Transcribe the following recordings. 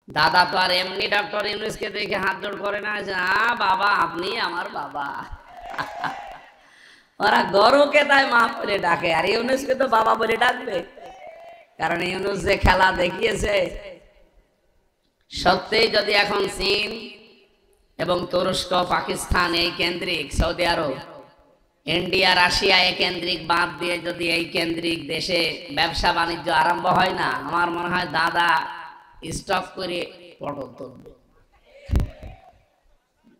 দাদা তো আর এমনি ডক্টর ইউনূসকে দেখে হাত জোড় করে না, বাবা আপনি আমার বাবা। ওরা গরুকে তাই মা বলে ডাকে, আর ইউনূসকে তো বাবা বলে ডাকবে, কারণ ইউনূস যে খেলা দেখিয়েছে। সত্যিই যদি এখন চীন এবং তুরস্ক, পাকিস্তান এই কেন্দ্রিক, সৌদি আরব, ইন্ডিয়া, রাশিয়া এই কেন্দ্রিক বাদ দিয়ে যদি এই কেন্দ্রিক দেশে ব্যবসা বাণিজ্য আরম্ভ হয় না, আমার মনে হয় দাদা স্টক করে পটল তুলবে।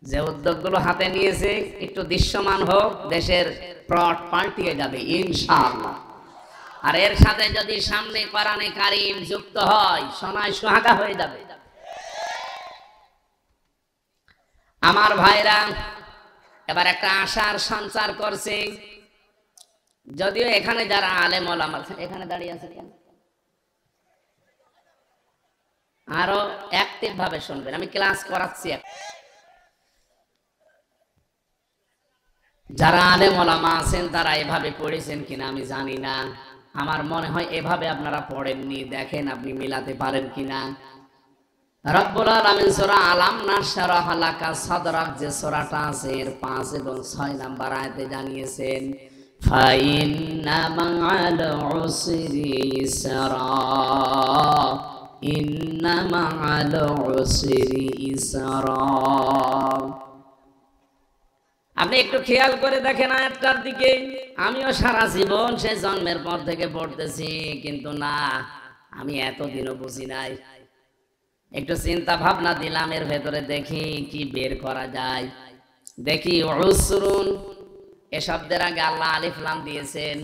যে উদ্যোগগুলো হাতে নিয়েছে একটু দৃশ্যমান হোক, দেশের প্লট পাল্টিয়ে যাবে ইনশাআল্লাহ। আর এর সাথে যদি সামনে কোরআনে কারীম যুক্ত হয়, সোনায় সোহাগা হয়ে যাবে। আমার ভাইরা, এবার একটা আশার সঞ্চার করছে। যদিও এখানে যারা আলেম ওলামা এখানে দাঁড়িয়ে আছে, কেন আরো অ্যাক্টিভ ভাবে শুনবেন, আমি ক্লাস করাচ্ছি। যারা আলেম ওলামা আছেন তারা এভাবে পড়েছেন কিনা আমি জানি না, আমার মনে হয় এভাবে আপনারা পড়েননি। দেখেন আপনি মিলাতে পারেন কিনা। রব্বুল আলামিন সূরা আলাম নাশরাহ লাকা সাদরাক যে সূরাটা আছে এর 5 এবং 6 নাম্বার আয়াতে জানিয়েছেন, ফাইন্না মা'আল উসরি ইসরা, ইন্না মা'আল উসরি ইসরা। আপনি একটু খেয়াল করে দেখেন আয়াতটার দিকে। আমিও সারা জীবন সে জন্মের পর থেকে পড়তেছি, কিন্তু না, আমি এতদিনও বুঝি নাই। একটু চিন্তা ভাবনা দিলাম এর ভেতরে, দেখি কি বের করা যায়। দেখি উসরুন এ শব্দের আগে আল্লাহ আলিফ লাম দিয়েছেন,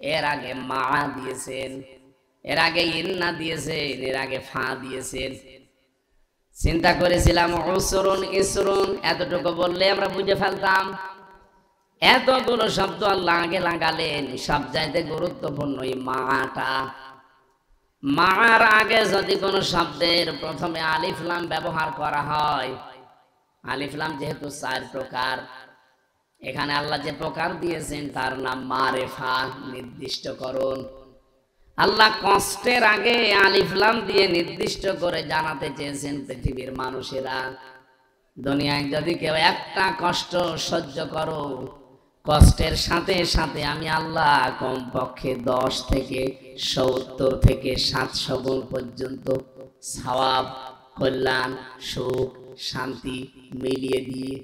এর আগে মা দিয়েছেন, এর আগে ইন্না দিয়েছেন, এর আগে ফা দিয়েছেন। চিন্তা করেছিলাম উসরুন ইসরুন এতটুকু বললে আমরা বুঝে ফেলতাম। এতগুলো শব্দ আল্লাহ আগে লাগালেন, সব চাইতে গুরুত্বপূর্ণ এই মাটা। মার আগে যদি কোনো শব্দের প্রথমে আলিফ লাম ব্যবহার করা হয়, আলিফ লাম যেহেতু 4 প্রকার, এখানে আল্লাহ যে প্রকার দিয়েছেন তার নাম মারেফা, নির্দিষ্টকরণ। আল্লাহ কষ্টের আগে আলিফ লাম দিয়ে নির্দিষ্ট করে জানাতে চেয়েছেন পৃথিবীর মানুষেরা, দুনিয়ায় যদি কেউ একটা কষ্ট সহ্য করো, কষ্টের সাথে সাথে আমি আল্লাহ কমপক্ষে 10 থেকে 70 থেকে 700 গুণ পর্যন্ত সওয়াব, কল্যাণ, সুখ, শান্তি মিলিয়ে দিয়ে